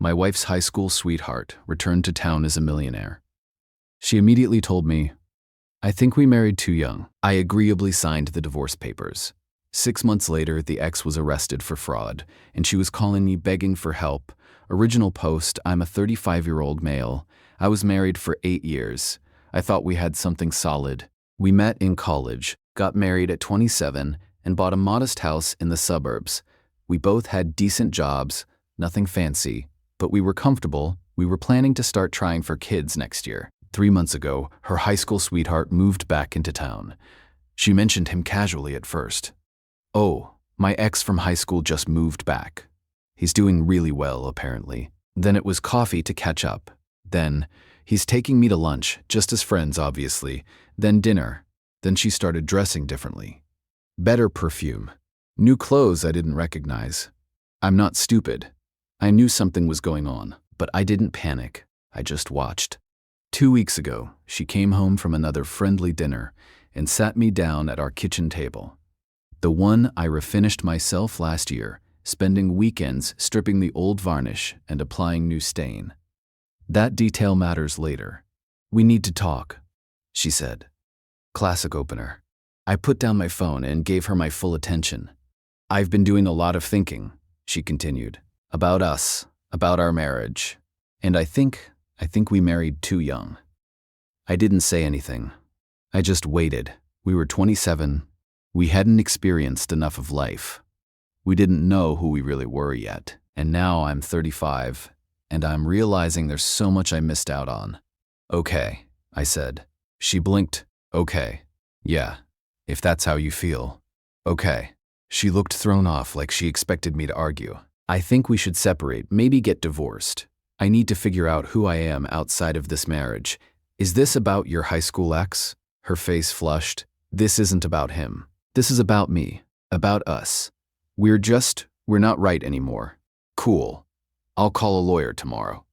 my wife's high school sweetheart, returned to town as a millionaire. She immediately told me, "I think we married too young." I agreeably signed the divorce papers. 6 months later, the ex was arrested for fraud, and she was calling me begging for help. Original post: I'm a 35-year-old male. I was married for 8 years. I thought we had something solid. We met in college, got married at 27, and bought a modest house in the suburbs. We both had decent jobs, nothing fancy, but we were comfortable. We were planning to start trying for kids next year. 3 months ago, her high school sweetheart moved back into town. She mentioned him casually at first. "Oh, my ex from high school just moved back. He's doing really well, apparently." Then it was coffee to catch up. Then, he's taking me to lunch, just as friends, obviously. Then dinner. Then she started dressing differently. Better perfume. New clothes I didn't recognize. I'm not stupid. I knew something was going on, but I didn't panic. I just watched. 2 weeks ago, she came home from another friendly dinner and sat me down at our kitchen table. The one I refinished myself last year, spending weekends stripping the old varnish and applying new stain. "That detail matters later. We need to talk," she said. Classic opener. I put down my phone and gave her my full attention. "I've been doing a lot of thinking," she continued, "about us, about our marriage. And I think we married too young." I didn't say anything. I just waited. We were 27. We hadn't experienced enough of life. We didn't know who we really were yet. And now I'm 35, and I'm realizing there's so much I missed out on. "Okay," I said. She blinked. "Okay. Yeah, if that's how you feel. Okay." She looked thrown off, like she expected me to argue. "I think we should separate, maybe get divorced. I need to figure out who I am outside of this marriage. Is this about your high school ex?" Her face flushed. "This isn't about him. This is about me, about us. We're not right anymore." "Cool. I'll call a lawyer tomorrow."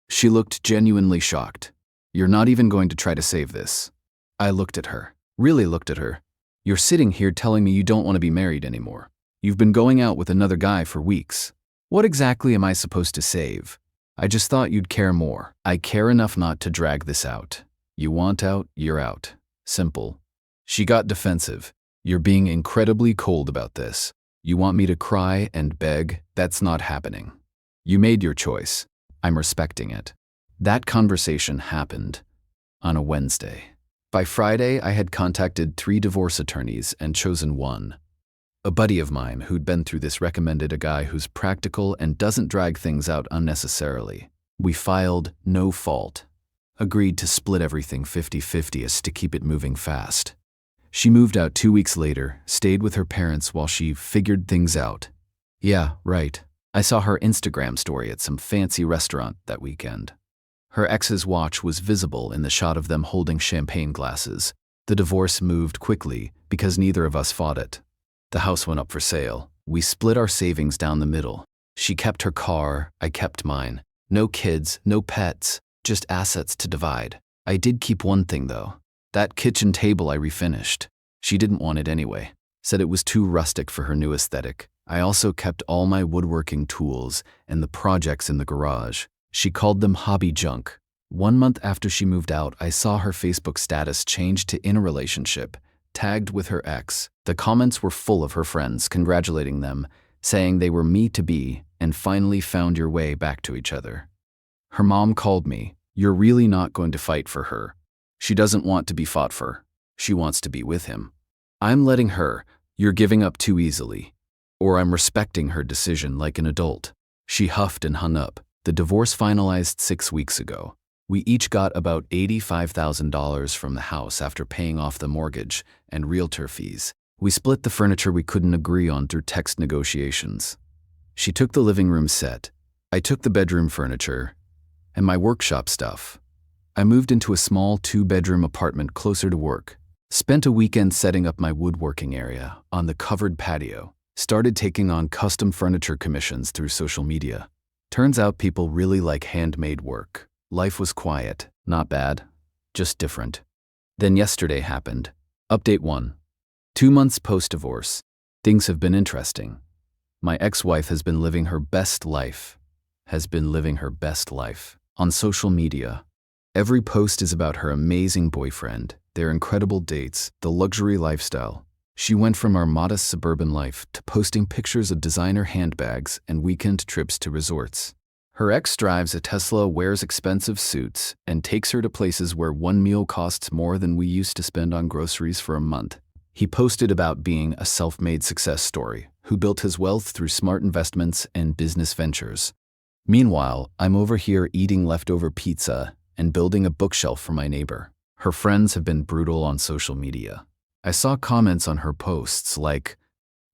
She looked genuinely shocked. "You're not even going to try to save this?" I looked at her, really looked at her. "You're sitting here telling me you don't want to be married anymore. You've been going out with another guy for weeks. What exactly am I supposed to save? I just thought you'd care more." "I care enough not to drag this out. You want out, you're out. Simple." She got defensive. "You're being incredibly cold about this. You want me to cry and beg? That's not happening. You made your choice. I'm respecting it." That conversation happened on a Wednesday. By Friday, I had contacted 3 divorce attorneys and chosen one. A buddy of mine who'd been through this recommended a guy who's practical and doesn't drag things out unnecessarily. We filed no fault. Agreed to split everything 50-50 as to keep it moving fast. She moved out 2 weeks later, stayed with her parents while she figured things out. Yeah, right. I saw her Instagram story at some fancy restaurant that weekend. Her ex's watch was visible in the shot of them holding champagne glasses. The divorce moved quickly because neither of us fought it. The house went up for sale. We split our savings down the middle. She kept her car, I kept mine. No kids, no pets, just assets to divide. I did keep one thing though. That kitchen table I refinished. She didn't want it anyway. Said it was too rustic for her new aesthetic. I also kept all my woodworking tools and the projects in the garage. She called them hobby junk. 1 month after she moved out, I saw her Facebook status change to in a relationship, tagged with her ex. The comments were full of her friends congratulating them, saying they were me to be and finally found your way back to each other. Her mom called me. "You're really not going to fight for her. She doesn't want to be fought for. She wants to be with him." I'm letting her. You're giving up too easily. Or I'm respecting her decision like an adult. She huffed and hung up. The divorce finalized 6 weeks ago. We each got about $85,000 from the house after paying off the mortgage and realtor fees. We split the furniture we couldn't agree on through text negotiations. She took the living room set. I took the bedroom furniture and my workshop stuff. I moved into a small 2-bedroom apartment closer to work. Spent a weekend setting up my woodworking area on the covered patio. Started taking on custom furniture commissions through social media. Turns out people really like handmade work. Life was quiet, not bad, just different. Then yesterday happened. Update 1. 2 months post-divorce. Things have been interesting. My ex-wife has been living her best life. has been living her best life. On social media, every post is about her amazing boyfriend, their incredible dates, the luxury lifestyle. She went from our modest suburban life to posting pictures of designer handbags and weekend trips to resorts. Her ex drives a Tesla, wears expensive suits, and takes her to places where one meal costs more than we used to spend on groceries for a month. He posted about being a self-made success story who built his wealth through smart investments and business ventures. Meanwhile, I'm over here eating leftover pizza and building a bookshelf for my neighbor. Her friends have been brutal on social media. I saw comments on her posts like,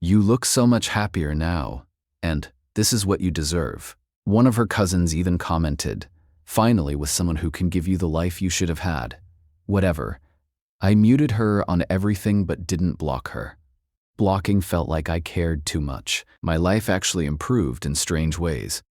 "You look so much happier now," and "This is what you deserve." One of her cousins even commented, "Finally with someone who can give you the life you should have had." Whatever. I muted her on everything but didn't block her. Blocking felt like I cared too much. My life actually improved in strange ways.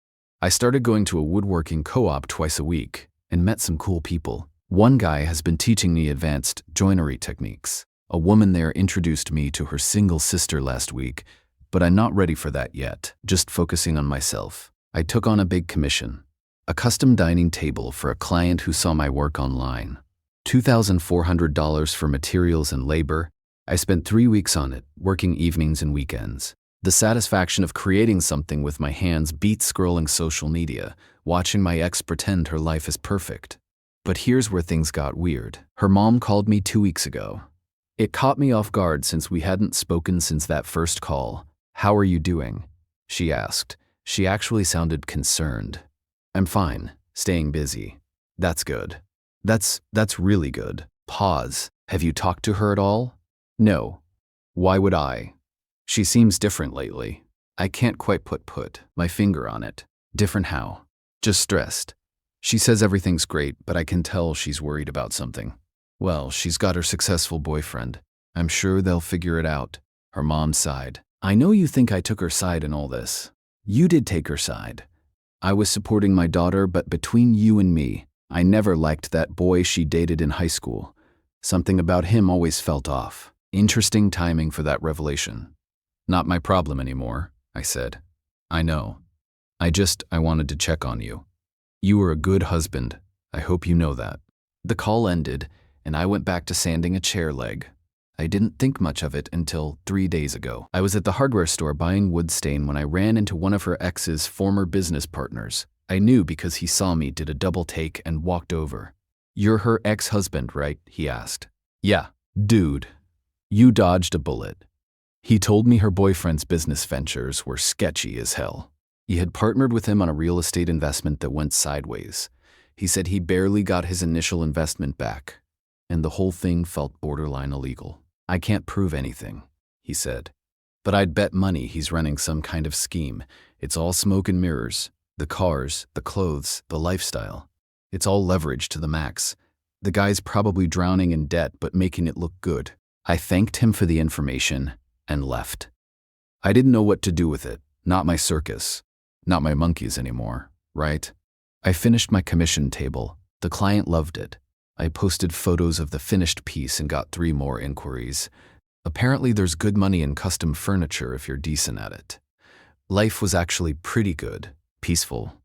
I started going to a woodworking co-op twice a week and met some cool people. One guy has been teaching me advanced joinery techniques. A woman there introduced me to her single sister last week, but I'm not ready for that yet, just focusing on myself. I took on a big commission, a custom dining table for a client who saw my work online. $2,400 for materials and labor. I spent 3 weeks on it, working evenings and weekends. The satisfaction of creating something with my hands beats scrolling social media, watching my ex pretend her life is perfect. But here's where things got weird. Her mom called me 2 weeks ago. It caught me off guard since we hadn't spoken since that first call. "How are you doing?" she asked. She actually sounded concerned. "I'm fine, staying busy." "That's good. That's really good." Pause. "Have you talked to her at all?" "No. Why would I?" "She seems different lately." I can't quite put my finger on it. Different how? Just stressed. She says everything's great, but I can tell she's worried about something. "Well, she's got her successful boyfriend. I'm sure they'll figure it out." Her mom sighed. "I know you think I took her side in all this. You did take her side. I was supporting my daughter, but between you and me, I never liked that boy she dated in high school. Something about him always felt off." Interesting timing for that revelation. "Not my problem anymore," I said. "I know. I wanted to check on you. You were a good husband. I hope you know that." The call ended, and I went back to sanding a chair leg. I didn't think much of it until 3 days ago. I was at the hardware store buying wood stain when I ran into one of her ex's former business partners. I knew because he saw me, did a double take, and walked over. "You're her ex-husband, right?" he asked. "Yeah." "Dude, you dodged a bullet." He told me her boyfriend's business ventures were sketchy as hell. He had partnered with him on a real estate investment that went sideways. He said he barely got his initial investment back, and the whole thing felt borderline illegal. "I can't prove anything," he said, "but I'd bet money he's running some kind of scheme. It's all smoke and mirrors. The cars, the clothes, the lifestyle. It's all leverage to the max. The guy's probably drowning in debt but making it look good." I thanked him for the information and left. I didn't know what to do with it. Not my circus. Not my monkeys anymore, right? I finished my commission table. The client loved it. I posted photos of the finished piece and got 3 more inquiries. Apparently there's good money in custom furniture if you're decent at it. Life was actually pretty good, peaceful.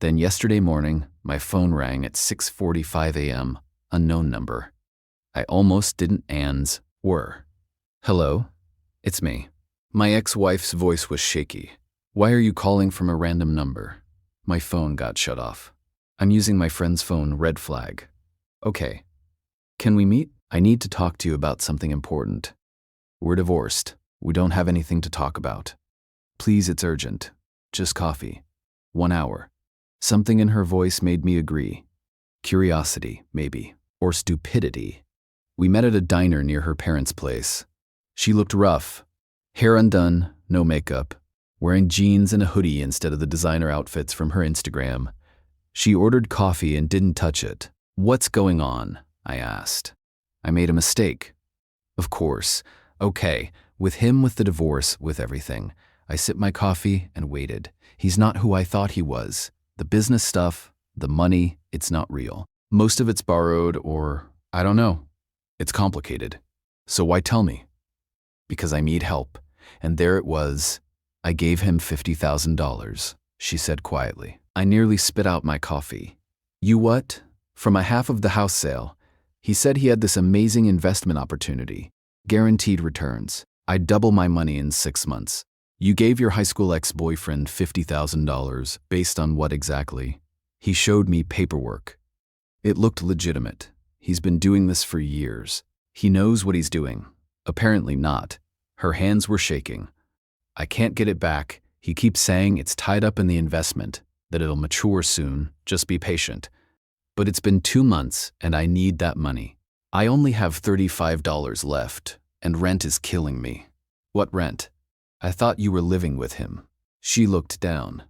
Then yesterday morning, my phone rang at 6:45 a.m., unknown number. I almost didn't answer. "Hello? It's me." My ex-wife's voice was shaky. "Why are you calling from a random number?" My phone got shut off. "I'm using my friend's phone, red flag." "Okay. Can we meet? I need to talk to you about something important." "We're divorced. We don't have anything to talk about. Please, it's urgent. Just coffee. 1 hour." Something in her voice made me agree. Curiosity, maybe. Or stupidity. We met at a diner near her parents' place. She looked rough. Hair undone, no makeup. Wearing jeans and a hoodie instead of the designer outfits from her Instagram. She ordered coffee and didn't touch it. "What's going on?" I asked. "I made a mistake." "Of course. Okay, with him, with the divorce, with everything." I sipped my coffee and waited. He's not who I thought he was. The business stuff, the money, it's not real. Most of it's borrowed or, I don't know. It's complicated. "So why tell me?" "Because I need help." And there it was. I gave him $50,000, she said quietly. I nearly spit out my coffee. You what? From a half of the house sale. He said he had this amazing investment opportunity. Guaranteed returns. I'd double my money in 6 months. You gave your high school ex-boyfriend $50,000 based on what exactly? He showed me paperwork. It looked legitimate. He's been doing this for years. He knows what he's doing. Apparently not. Her hands were shaking. I can't get it back. He keeps saying it's tied up in the investment, that it'll mature soon, just be patient. But it's been 2 months and I need that money. I only have $35 left and rent is killing me. What rent? I thought you were living with him. She looked down.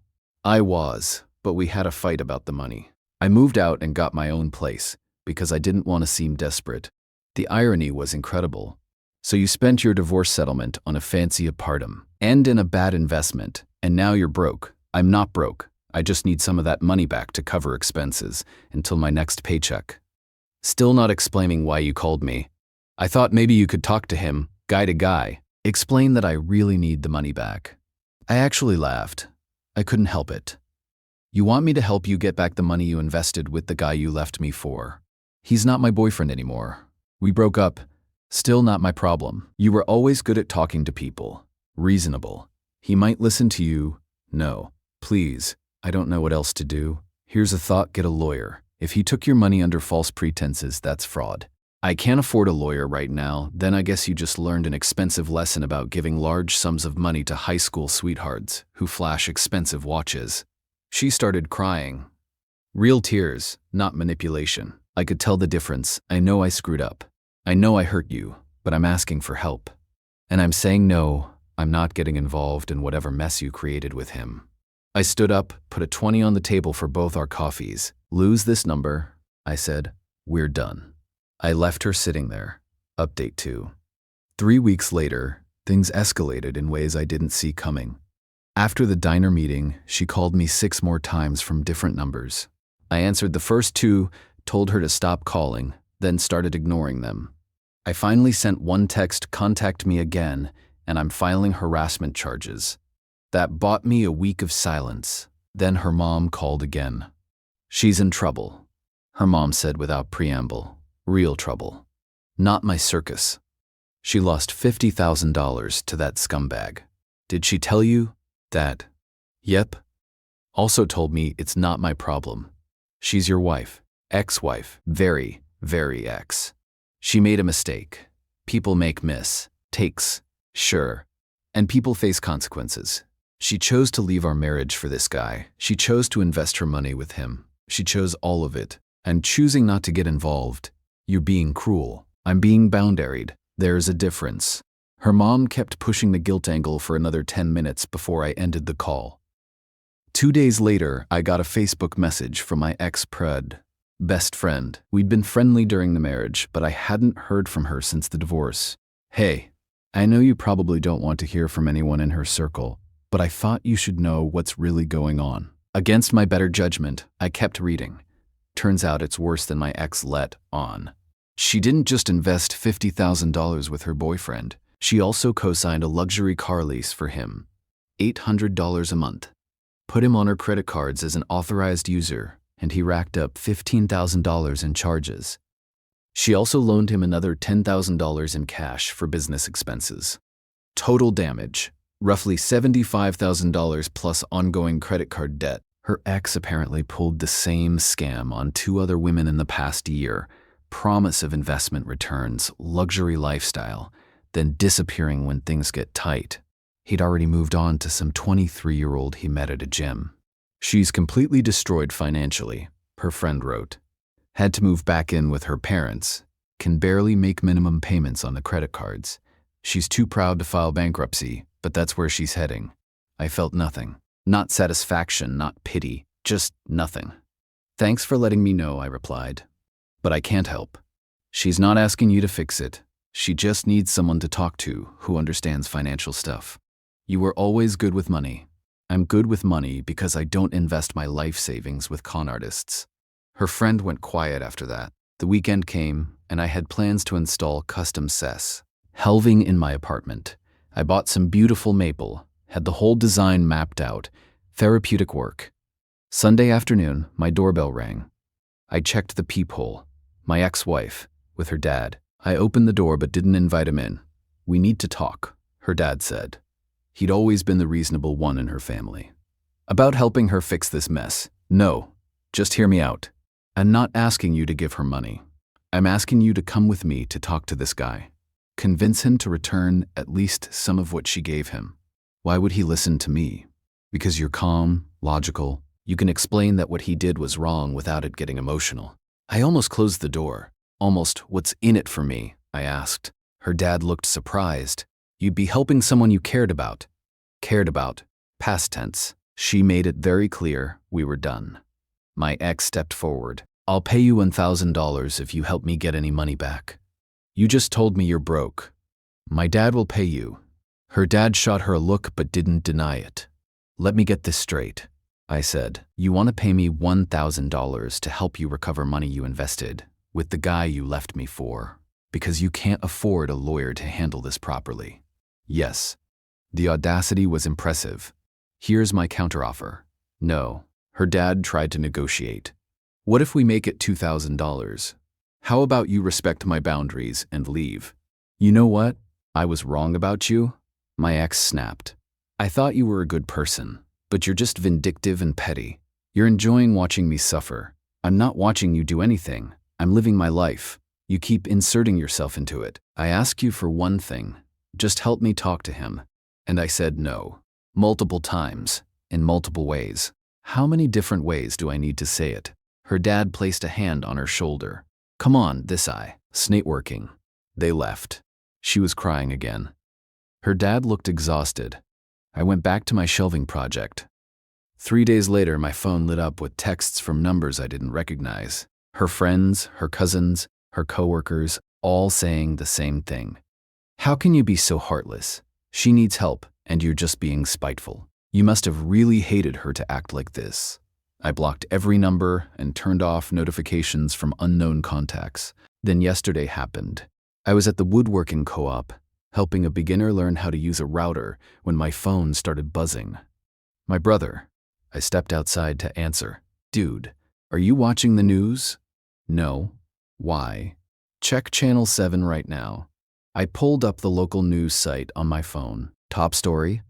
I was, but we had a fight about the money. I moved out and got my own place because I didn't want to seem desperate. The irony was incredible. So you spent your divorce settlement on a fancy apartment and in a bad investment, and now you're broke. I'm not broke. I just need some of that money back to cover expenses until my next paycheck. Still not explaining why you called me. I thought maybe you could talk to him, guy to guy, explain that I really need the money back. I actually laughed. I couldn't help it. You want me to help you get back the money you invested with the guy you left me for? He's not my boyfriend anymore. We broke up. Still not my problem. You were always good at talking to people. Reasonable. He might listen to you. No. Please. I don't know what else to do. Here's a thought, get a lawyer. If he took your money under false pretenses, that's fraud. I can't afford a lawyer right now, then I guess you just learned an expensive lesson about giving large sums of money to high school sweethearts who flash expensive watches. She started crying. Real tears, not manipulation. I could tell the difference. I know I screwed up. I know I hurt you, but I'm asking for help. And I'm saying no, I'm not getting involved in whatever mess you created with him. I stood up, put a 20 on the table for both our coffees. Lose this number, I said. We're done. I left her sitting there. Update 2. 3 weeks later, things escalated in ways I didn't see coming. After the diner meeting, she called me 6 more times from different numbers. I answered the first 2, told her to stop calling, then started ignoring them. I finally sent one text, contact me again, and I'm filing harassment charges. That bought me a week of silence. Then her mom called again. She's in trouble, her mom said without preamble. Real trouble. Not my circus. She lost $50,000 to that scumbag. Did she tell you that? Yep. Also told me it's not my problem. She's your wife. Ex-wife. Very, very ex. She made a mistake. People make mistakes. Sure. And people face consequences. She chose to leave our marriage for this guy. She chose to invest her money with him. She chose all of it. And choosing not to get involved. You're being cruel. I'm being boundaried. There's a difference. Her mom kept pushing the guilt angle for another 10 minutes before I ended the call. 2 days later, I got a Facebook message from my best friend. We'd been friendly during the marriage, but I hadn't heard from her since the divorce. Hey, I know you probably don't want to hear from anyone in her circle, but I thought you should know what's really going on. Against my better judgment, I kept reading. Turns out it's worse than my ex let on. She didn't just invest $50,000 with her boyfriend. She also co-signed a luxury car lease for him. $800 a month. Put him on her credit cards as an authorized user, and he racked up $15,000 in charges. She also loaned him another $10,000 in cash for business expenses. Total damage, roughly $75,000 plus ongoing credit card debt. Her ex apparently pulled the same scam on 2 other women in the past year. Promise of investment returns, luxury lifestyle, then disappearing when things get tight. He'd already moved on to some 23-year-old he met at a gym. She's completely destroyed financially, her friend wrote. Had to move back in with her parents. Can barely make minimum payments on the credit cards. She's too proud to file bankruptcy, but that's where she's heading. I felt nothing. Not satisfaction, not pity, just nothing. Thanks for letting me know, I replied. But I can't help. She's not asking you to fix it. She just needs someone to talk to who understands financial stuff. You were always good with money. I'm good with money because I don't invest my life savings with con artists. Her friend went quiet after that. The weekend came, and I had plans to install custom helving in my apartment. I bought some beautiful maple, had the whole design mapped out, therapeutic work. Sunday afternoon, my doorbell rang. I checked the peephole. My ex-wife, with her dad. I opened the door but didn't invite him in. "We need to talk," her dad said. He'd always been the reasonable one in her family. "About helping her fix this mess." "No, just hear me out. I'm not asking you to give her money. I'm asking you to come with me to talk to this guy. Convince him to return at least some of what she gave him." "Why would he listen to me?" "Because you're calm, logical. You can explain that what he did was wrong without it getting emotional." I almost closed the door. "Almost, what's in it for me?" I asked. Her dad looked surprised. "You'd be helping someone you cared about." Cared about. Past tense. She made it very clear we were done. My ex stepped forward. "I'll pay you $1,000 if you help me get any money back." "You just told me you're broke." "My dad will pay you." Her dad shot her a look but didn't deny it. "Let me get this straight," I said. "You want to pay me $1,000 to help you recover money you invested with the guy you left me for, because you can't afford a lawyer to handle this properly?" "Yes." The audacity was impressive. "Here's my counteroffer." "No." Her dad tried to negotiate. "What if we make it $2,000? How about you respect my boundaries and leave?" "You know what? I was wrong about you." My ex snapped. "I thought you were a good person, but you're just vindictive and petty. You're enjoying watching me suffer. I'm not watching you do anything. I'm living my life. You keep inserting yourself into it. I ask you for one thing. Just help me talk to him." And I said no. Multiple times, in multiple ways. How many different ways do I need to say it? Her dad placed a hand on her shoulder. "Come on, this eye. Snate working." They left. She was crying again. Her dad looked exhausted. I went back to my shelving project. 3 days later, my phone lit up with texts from numbers I didn't recognize. Her friends, her cousins, her coworkers, all saying the same thing. "How can you be so heartless? She needs help, and you're just being spiteful. You must have really hated her to act like this." I blocked every number and turned off notifications from unknown contacts. Then yesterday happened. I was at the woodworking co-op, helping a beginner learn how to use a router, when my phone started buzzing. "My brother." I stepped outside to answer. "Dude, are you watching the news?" "No." "Why?" "Check Channel 7 right now." I pulled up the local news site on my phone. Top story: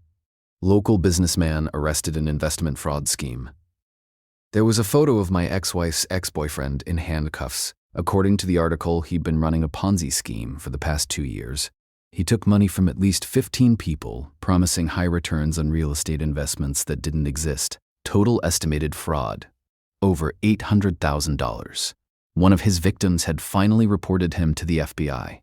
local businessman arrested in investment fraud scheme. There was a photo of my ex-wife's ex-boyfriend in handcuffs. According to the article, he'd been running a Ponzi scheme for the past 2 years. He took money from at least 15 people, promising high returns on real estate investments that didn't exist. Total estimated fraud: over $800,000. One of his victims had finally reported him to the FBI.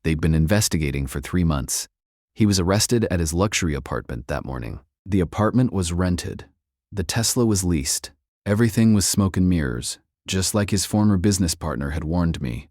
They'd been investigating for 3 months. He was arrested at his luxury apartment that morning. The apartment was rented. The Tesla was leased. Everything was smoke and mirrors, just like his former business partner had warned me.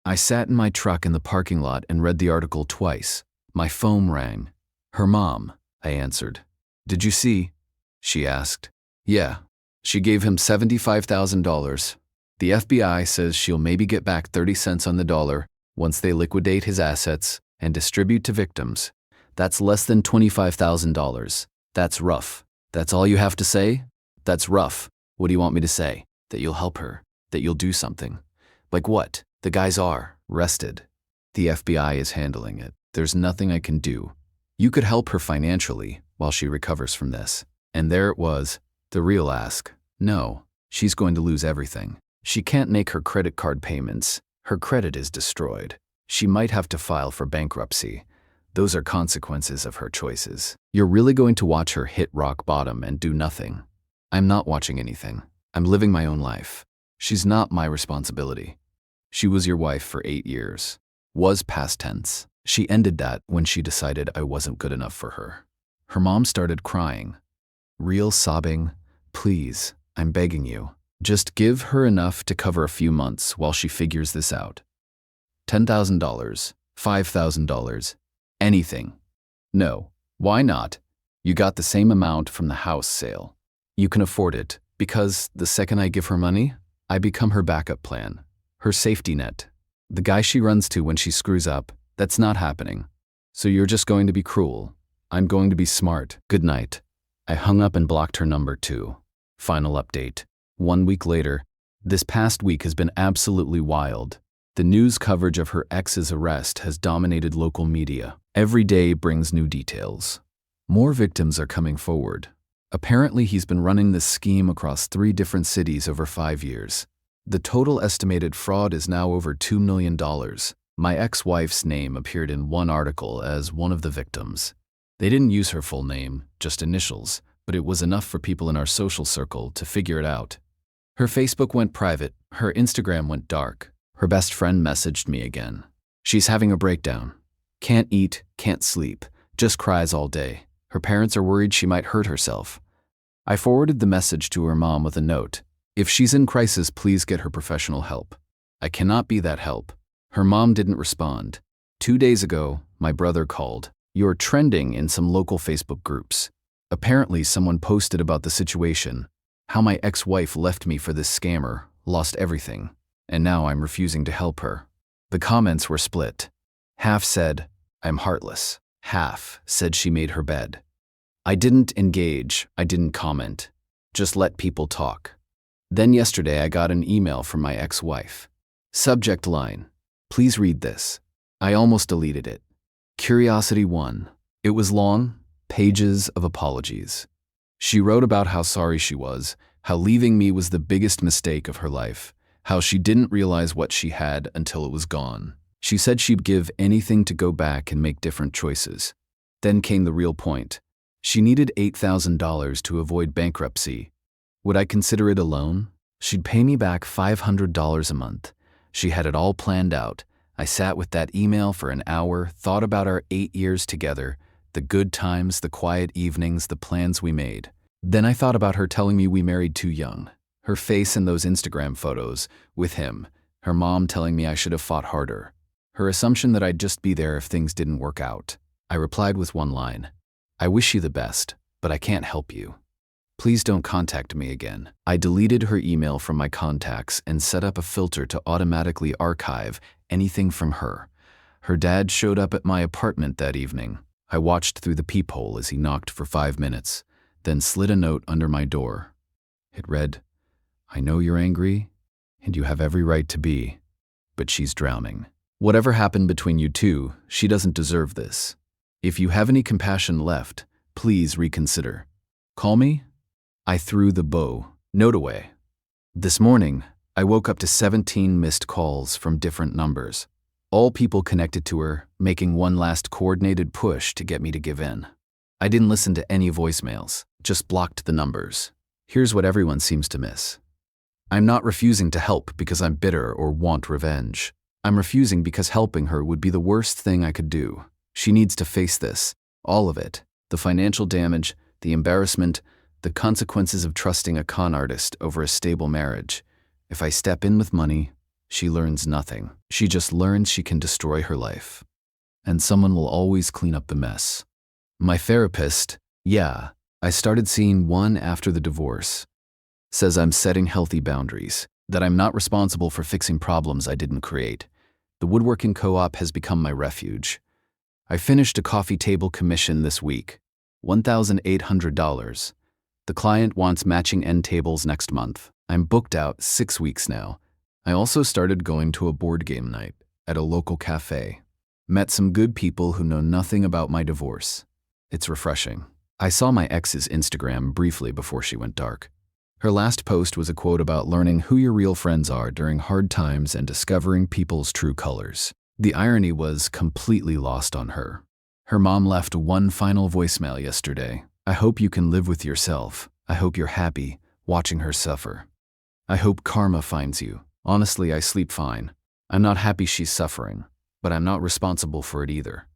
I sat in my truck in the parking lot and read the article twice. My phone rang. "Her mom," I answered. "Did you see?" she asked. "Yeah." She gave him $75,000. The FBI says she'll maybe get back 30 cents on the dollar once they liquidate his assets and distribute to victims. That's less than $25,000. That's rough. That's all you have to say? That's rough. What do you want me to say? That you'll help her? That you'll do something? Like what? The guys are arrested. The FBI is handling it. There's nothing I can do. You could help her financially while she recovers from this. And there it was, the real ask. No, she's going to lose everything. She can't make her credit card payments. Her credit is destroyed. She might have to file for bankruptcy. Those are consequences of her choices. You're really going to watch her hit rock bottom and do nothing? I'm not watching anything. I'm living my own life. She's not my responsibility. She was your wife for 8 years. Was past tense. She ended that when she decided I wasn't good enough for her. Her mom started crying. Real sobbing. "Please, I'm begging you. Just give her enough to cover a few months while she figures this out. $10,000, $5,000, anything." "No. Why not? You got the same amount from the house sale. You can afford it, because the second I give her money, I become her backup plan, her safety net. The guy she runs to when she screws up, that's not happening. So you're just going to be cruel. I'm going to be smart. Good night." I hung up and blocked her number too. Final update. 1 week later. This past week has been absolutely wild. The news coverage of her ex's arrest has dominated local media. Every day brings new details. More victims are coming forward. Apparently, he's been running this scheme across 3 different cities over 5 years. The total estimated fraud is now over $2 million. My ex-wife's name appeared in one article as one of the victims. They didn't use her full name, just initials, but it was enough for people in our social circle to figure it out. Her Facebook went private, her Instagram went dark. Her best friend messaged me again. She's having a breakdown. Can't eat, can't sleep, just cries all day. Her parents are worried she might hurt herself. I forwarded the message to her mom with a note. If she's in crisis, please get her professional help. I cannot be that help. Her mom didn't respond. 2 days ago, my brother called. You're trending in some local Facebook groups. Apparently, someone posted about the situation, how my ex-wife left me for this scammer, lost everything, and now I'm refusing to help her. The comments were split. Half said, I'm heartless. Half said she made her bed. I didn't engage, I didn't comment. Just let people talk. Then yesterday I got an email from my ex-wife. Subject line, please read this. I almost deleted it. Curiosity 1. It was long, pages of apologies. She wrote about how sorry she was, how leaving me was the biggest mistake of her life, how she didn't realize what she had until it was gone. She said she'd give anything to go back and make different choices. Then came the real point. She needed $8,000 to avoid bankruptcy. Would I consider it a loan? She'd pay me back $500 a month. She had it all planned out. I sat with that email for an hour, thought about our 8 years together, the good times, the quiet evenings, the plans we made. Then I thought about her telling me we married too young. Her face in those Instagram photos, with him. Her mom telling me I should have fought harder. Her assumption that I'd just be there if things didn't work out. I replied with one line. I wish you the best, but I can't help you. Please don't contact me again. I deleted her email from my contacts and set up a filter to automatically archive anything from her. Her dad showed up at my apartment that evening. I watched through the peephole as he knocked for 5 minutes, then slid a note under my door. It read, I know you're angry, and you have every right to be, but she's drowning. Whatever happened between you two, she doesn't deserve this. If you have any compassion left, please reconsider. Call me? I threw the bow. Note away. This morning, I woke up to 17 missed calls from different numbers. All people connected to her, making one last coordinated push to get me to give in. I didn't listen to any voicemails, just blocked the numbers. Here's what everyone seems to miss. I'm not refusing to help because I'm bitter or want revenge. I'm refusing because helping her would be the worst thing I could do. She needs to face this, all of it, the financial damage, the embarrassment, the consequences of trusting a con artist over a stable marriage. If I step in with money, she learns nothing. She just learns she can destroy her life. And someone will always clean up the mess. My therapist, I started seeing one after the divorce, says I'm setting healthy boundaries, that I'm not responsible for fixing problems I didn't create. The woodworking co-op has become my refuge. I finished a coffee table commission this week, $1,800. The client wants matching end tables next month. I'm booked out 6 weeks now. I also started going to a board game night at a local cafe. Met some good people who know nothing about my divorce. It's refreshing. I saw my ex's Instagram briefly before she went dark. Her last post was a quote about learning who your real friends are during hard times and discovering people's true colors. The irony was completely lost on her. Her mom left one final voicemail yesterday. I hope you can live with yourself. I hope you're happy watching her suffer. I hope karma finds you. Honestly, I sleep fine. I'm not happy she's suffering, but I'm not responsible for it either.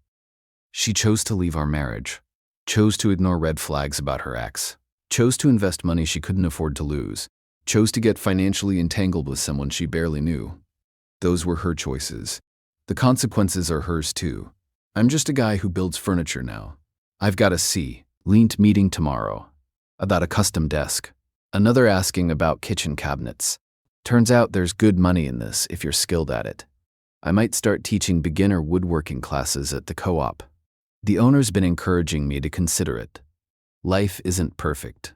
She chose to leave our marriage, chose to ignore red flags about her ex, chose to invest money she couldn't afford to lose, chose to get financially entangled with someone she barely knew. Those were her choices. The consequences are hers too. I'm just a guy who builds furniture now. I've got a C-leant meeting tomorrow about a custom desk. Another asking about kitchen cabinets. Turns out there's good money in this if you're skilled at it. I might start teaching beginner woodworking classes at the co-op. The owner's been encouraging me to consider it. Life isn't perfect.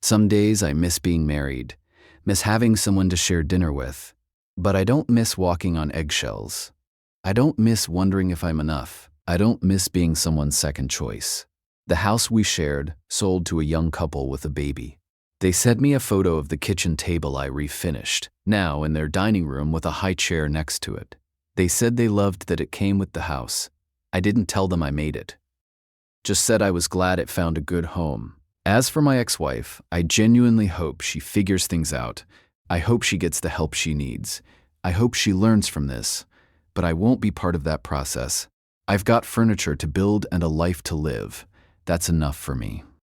Some days I miss being married, miss having someone to share dinner with, but I don't miss walking on eggshells. I don't miss wondering if I'm enough. I don't miss being someone's second choice. The house we shared sold to a young couple with a baby. They sent me a photo of the kitchen table I refinished, now in their dining room with a high chair next to it. They said they loved that it came with the house. I didn't tell them I made it. Just said I was glad it found a good home. As for my ex-wife, I genuinely hope she figures things out. I hope she gets the help she needs. I hope she learns from this, but I won't be part of that process. I've got furniture to build and a life to live. That's enough for me.